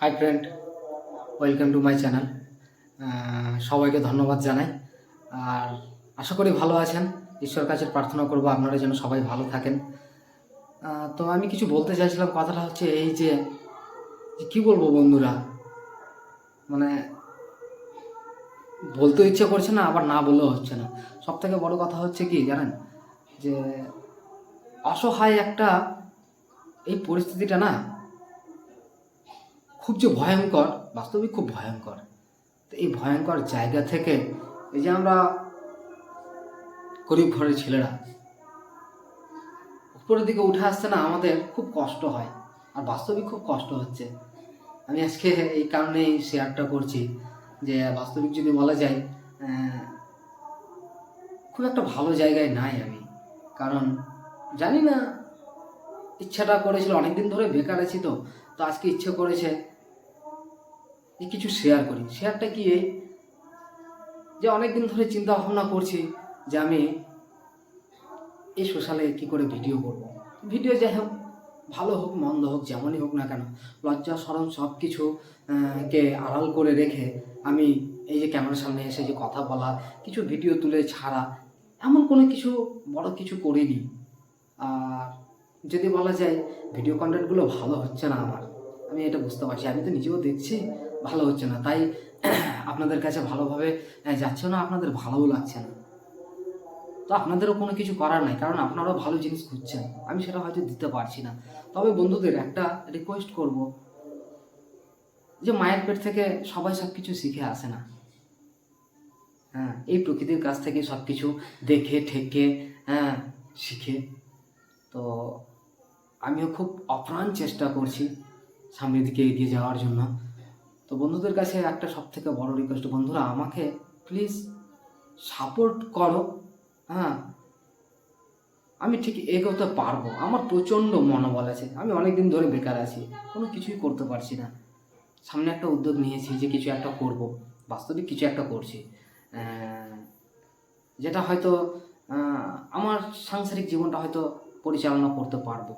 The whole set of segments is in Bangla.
Hi friend, welcome to my channel. সবাইকে ধন্যবাদ জানাই। আর আশা করি ভালো আছেন। ঈশ্বরের কাছে প্রার্থনা করব আপনারা যেন সবাই ভালো থাকেন। তো আমি কিছু বলতে চাইছিলাম, কথাটা হচ্ছে এই যে কী বলবো বন্ধুরা, মানে বলতে ইচ্ছে করছে না, আবার না বললেও হচ্ছে না। সবথেকে বড় কথা হচ্ছে কি জানেন, যে অসহায় একটা এই পরিস্থিতিটা না খুব যে ভয়ঙ্কর, বাস্তবিক খুব ভয়ঙ্কর। তো এই ভয়ঙ্কর জায়গা থেকে এই যে আমরা গরিব ঘরের ছেলেরা উপরের দিকে উঠে আসছে না, আমাদের খুব কষ্ট হয়, আর বাস্তবিক খুব কষ্ট হচ্ছে। আমি আজকে এই কারণেই শেয়ারটা করছি যে বাস্তবিক যদি বলা যায় খুব একটা ভালো জায়গায় নাই আমি। কারণ জানি না, ইচ্ছাটা করেছিল, অনেকদিন ধরে বেকার আছি, তো তো আজকে ইচ্ছে করেছে যে কিছু শেয়ার করি। শেয়ারটা কি এই যে অনেকদিন ধরে চিন্তা ভাবনা করছি যে আমি এই সোশ্যালে কী করে ভিডিও করব। ভিডিও যাই হোক, ভালো হোক মন্দ হোক, যেমনই হোক না কেন, লজ্জা শরম সব কিছু কে আড়াল করে রেখে আমি এই যে ক্যামেরার সামনে এসে যে কথা বলা, কিছু ভিডিও তুলে ছাড়া, এমন কোনো কিছু বড় কিছু করিনি। আর যদি বলা যায় ভিডিও কন্টেন্টগুলো ভালো হচ্ছে না আমার, আমি এটা বুঝতে পারছি। আমি তো নিজেও দেখছি ভালো হচ্ছে না, তাই আপনাদের কাছে ভালোভাবে যাচ্ছে না, আপনাদের ভালোও লাগছে না। তো আপনাদেরও কোনো কিছু করার নাই, কারণ আপনারাও ভালো জিনিস খুঁজছেন, আমি সেটা হয়তো দিতে পারছি না। তবে বন্ধুদের একটা রিকোয়েস্ট করব, যে মায়ের পেট থেকে সবাই সব কিছু শিখে আসে না। হ্যাঁ, এই প্রকৃতির কাছ থেকে সব কিছু দেখে ঠেকে শিখে। তো আমিও খুব অপ্রাণ চেষ্টা করছি সামনের দিকে এগিয়ে যাওয়ার জন্য। তো বন্ধুদের কাছে একটা সবথেকে বড় রিকোয়েস্ট, বন্ধুরা আমাকে প্লিজ সাপোর্ট করো। হ্যাঁ, আমি ঠিক এগোতে পারবো, আমার প্রচণ্ড মনোবল আছে। আমি অনেক দিন ধরে বেকার আছি, কোনো কিছুই করতে পারছি না। সামনে একটা উদ্যোগ নিয়েছি যে কিছু একটা করব, বাস্তবিক কিছু একটা করছি, যেটা হয়তো আমার সাংসারিক জীবনটা হয়তো পরিচালনা করতে পারবো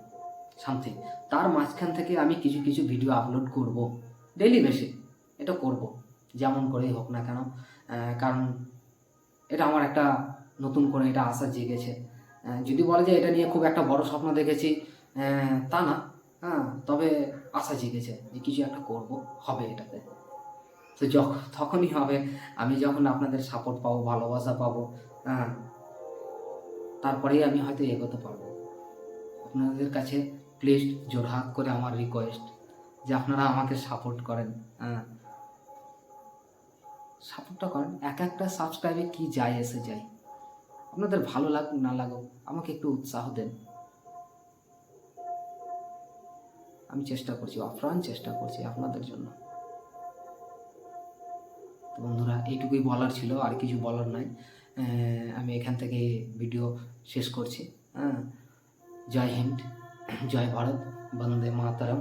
সামথিং। তার মাঝখান থেকে আমি কিছু কিছু ভিডিও আপলোড করব ডেইলি বেসে, এটা করব যেমন করেই হোক না কেন। কারণ এটা আমার একটা নতুন করে এটা আশা জেগেছে। যদি বলে যে এটা নিয়ে খুব একটা বড় স্বপ্ন দেখেছি, তা না। হ্যাঁ, তবে আশা জেগেছে যে কিছু একটা করব, হবে এটাতে। তো তখনই হবে আমি যখন আপনাদের সাপোর্ট পাবো, ভালোবাসা পাবো। হ্যাঁ, তারপরেই আমি হয়তো এগোতে পারবো। আপনাদের কাছে প্লিজ জোড়হাত করে আমার রিকোয়েস্ট যে আপনারা আমাকে সাপোর্ট করেন। হ্যাঁ, সাপোর্টটা করেন। এক একটা সাবস্ক্রাইবে কি যায় এসে যায়, আপনাদের ভালো লাগুক না লাগুক, আমাকে একটু উৎসাহ দেন। আমি চেষ্টা করছি, অপ্রাণ চেষ্টা করছি আপনাদের জন্য। তো বন্ধুরা, এইটুকুই বলার ছিল, আর কিছু বলার নাই। আমি এখান থেকে ভিডিও শেষ করছি। হ্যাঁ, জয় হিন্দ, জয় ভারত, বন্দে মাতরম।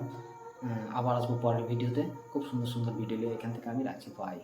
আবার আসবো পরের ভিডিওতে, খুব সুন্দর সুন্দর ভিডিও এখান থেকে আমি রাখছি। বাই।